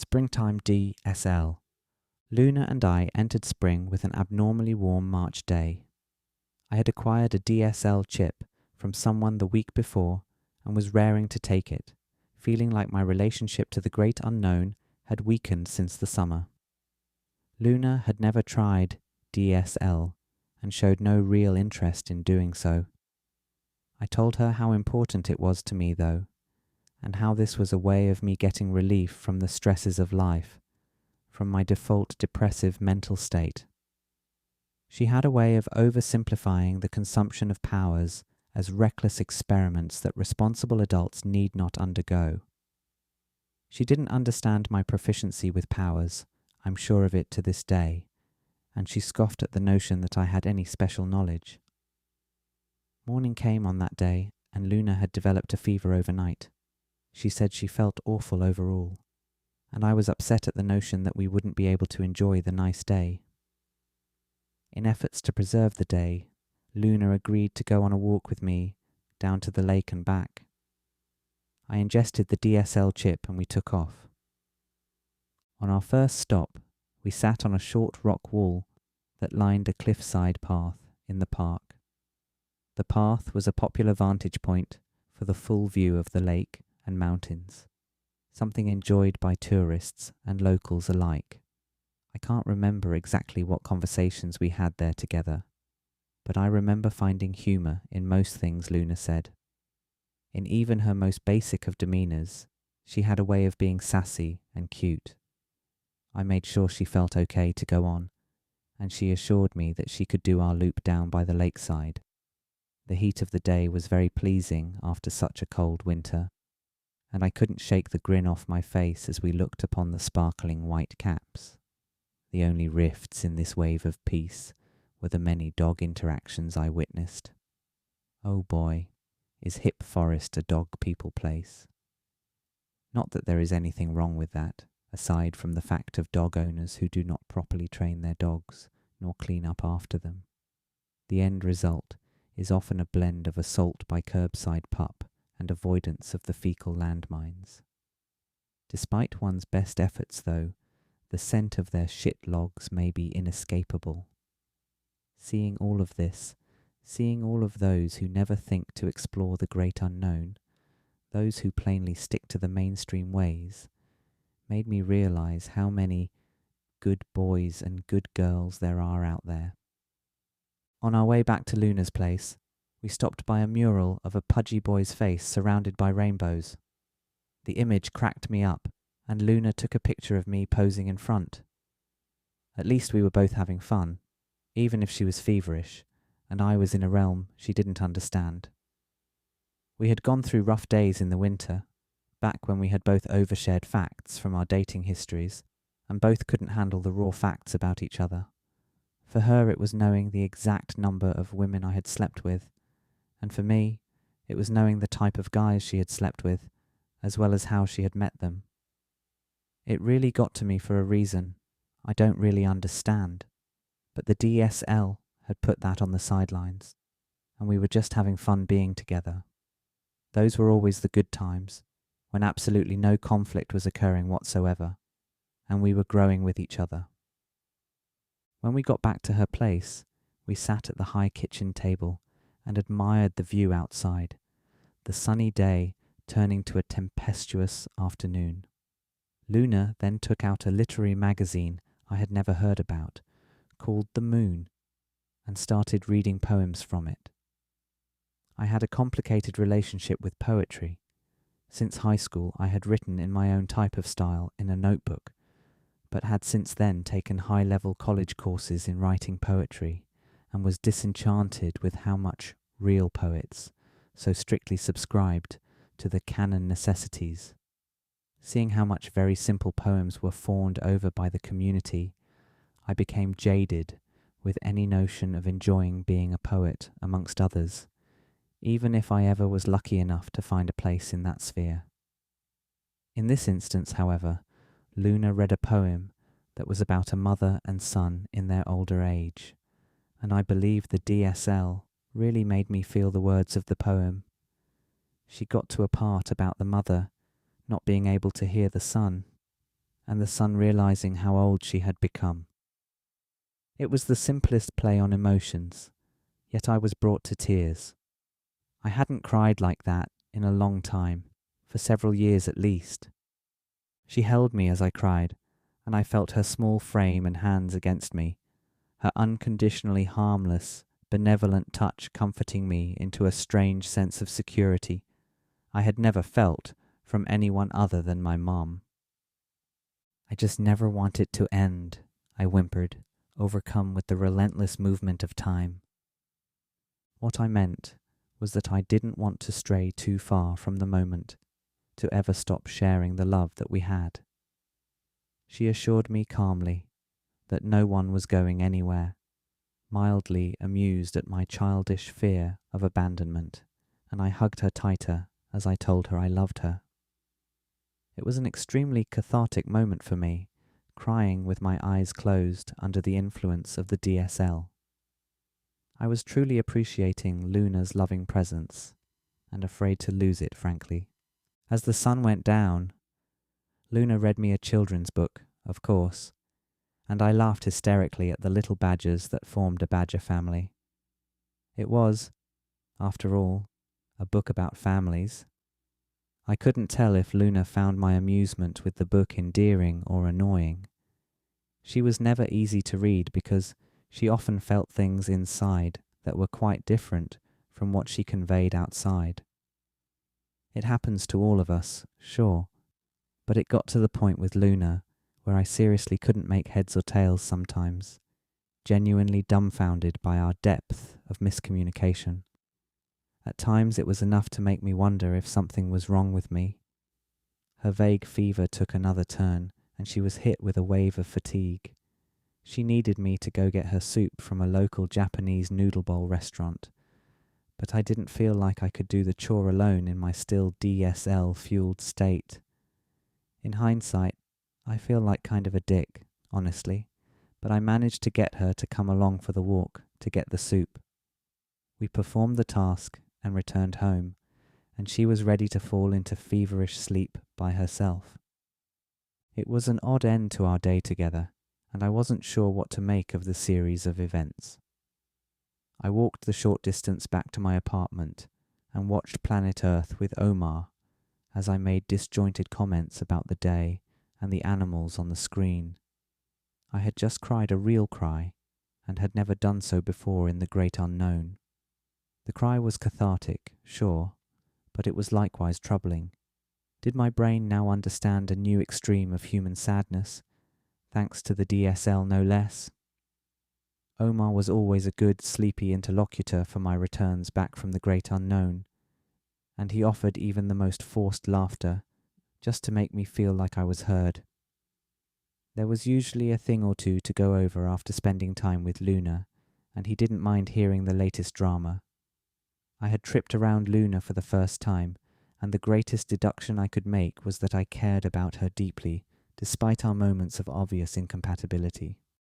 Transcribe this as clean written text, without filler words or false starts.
Springtime DSL. Luna and I entered spring with an abnormally warm March day. I had acquired a DSL chip from someone the week before and was raring to take it, feeling like my relationship to the great unknown had weakened since the summer. Luna had never tried DSL and showed no real interest in doing so. I told her how important it was to me, though, and how this was a way of me getting relief from the stresses of life, from my default depressive mental state. She had a way of oversimplifying the consumption of powers as reckless experiments that responsible adults need not undergo. She didn't understand my proficiency with powers, I'm sure of it to this day, and she scoffed at the notion that I had any special knowledge. Morning came on that day, and Luna had developed a fever overnight. She said she felt awful overall, and I was upset at the notion that we wouldn't be able to enjoy the nice day. In efforts to preserve the day, Luna agreed to go on a walk with me down to the lake and back. I ingested the DSL chip and we took off. On our first stop, we sat on a short rock wall that lined a cliffside path in the park. The path was a popular vantage point for the full view of the lake and mountains, something enjoyed by tourists and locals alike. I can't remember exactly what conversations we had there together, but I remember finding humour in most things Luna said. In even her most basic of demeanours, she had a way of being sassy and cute. I made sure she felt okay to go on, and she assured me that she could do our loop down by the lakeside. The heat of the day was very pleasing after such a cold winter, and I couldn't shake the grin off my face as we looked upon the sparkling white caps. The only rifts in this wave of peace were the many dog interactions I witnessed. Oh boy, is Hip Forest a dog people place? Not that there is anything wrong with that, aside from the fact of dog owners who do not properly train their dogs nor clean up after them. The end result is often a blend of assault by curbside pup and avoidance of the fecal landmines. Despite one's best efforts, though, the scent of their shit logs may be inescapable. Seeing all of this, seeing all of those who never think to explore the great unknown, those who plainly stick to the mainstream ways, made me realize how many good boys and good girls there are out there. On our way back to Luna's place, we stopped by a mural of a pudgy boy's face surrounded by rainbows. The image cracked me up, and Luna took a picture of me posing in front. At least we were both having fun, even if she was feverish, and I was in a realm she didn't understand. We had gone through rough days in the winter, back when we had both overshared facts from our dating histories, and both couldn't handle the raw facts about each other. For her it was knowing the exact number of women I had slept with, and for me it was knowing the type of guys she had slept with, as well as how she had met them. It really got to me for a reason I don't really understand, but the DSL had put that on the sidelines, and we were just having fun being together. Those were always the good times, when absolutely no conflict was occurring whatsoever, and we were growing with each other. When we got back to her place, we sat at the high kitchen table and admired the view outside, the sunny day turning to a tempestuous afternoon. Luna then took out a literary magazine I had never heard about, called The Moon, and started reading poems from it. I had a complicated relationship with poetry. Since high school I had written in my own type of style in a notebook, but had since then taken high-level college courses in writing poetry, and was disenchanted with how much real poets so strictly subscribed to the canon necessities. Seeing how much very simple poems were fawned over by the community, I became jaded with any notion of enjoying being a poet amongst others, even if I ever was lucky enough to find a place in that sphere. In this instance, however, Luna read a poem that was about a mother and son in their older age, and I believe the DSL really made me feel the words of the poem. She got to a part about the mother not being able to hear the son, and the sun realizing how old she had become. It was the simplest play on emotions, yet I was brought to tears. I hadn't cried like that in a long time, for several years at least. She held me as I cried, and I felt her small frame and hands against me, her unconditionally harmless, benevolent touch comforting me into a strange sense of security I had never felt from anyone other than my mom. I just never want it to end, I whimpered, overcome with the relentless movement of time. What I meant was that I didn't want to stray too far from the moment to ever stop sharing the love that we had. She assured me calmly that no one was going anywhere, mildly amused at my childish fear of abandonment, and I hugged her tighter as I told her I loved her. It was an extremely cathartic moment for me, crying with my eyes closed under the influence of the DSL. I was truly appreciating Luna's loving presence, and afraid to lose it, frankly. As the sun went down, Luna read me a children's book, of course, and I laughed hysterically at the little badgers that formed a badger family. It was, after all, a book about families. I couldn't tell if Luna found my amusement with the book endearing or annoying. She was never easy to read because she often felt things inside that were quite different from what she conveyed outside. It happens to all of us, sure, but it got to the point with Luna where I seriously couldn't make heads or tails sometimes, genuinely dumbfounded by our depth of miscommunication. At times it was enough to make me wonder if something was wrong with me. Her vague fever took another turn, and she was hit with a wave of fatigue. She needed me to go get her soup from a local Japanese noodle bowl restaurant, but I didn't feel like I could do the chore alone in my still DSL-fueled state. In hindsight, I feel like kind of a dick, honestly, but I managed to get her to come along for the walk to get the soup. We performed the task and returned home, and she was ready to fall into feverish sleep by herself. It was an odd end to our day together, and I wasn't sure what to make of the series of events. I walked the short distance back to my apartment and watched Planet Earth with Omar as I made disjointed comments about the day and the animals on the screen. I had just cried a real cry and had never done so before in the great unknown. The cry was cathartic, sure, but it was likewise troubling. Did my brain now understand a new extreme of human sadness, thanks to the DSL no less? Omar was always a good, sleepy interlocutor for my returns back from the great unknown, and he offered even the most forced laughter, just to make me feel like I was heard. There was usually a thing or two to go over after spending time with Luna, and he didn't mind hearing the latest drama. I had tripped around Luna for the first time, and the greatest deduction I could make was that I cared about her deeply, despite our moments of obvious incompatibility.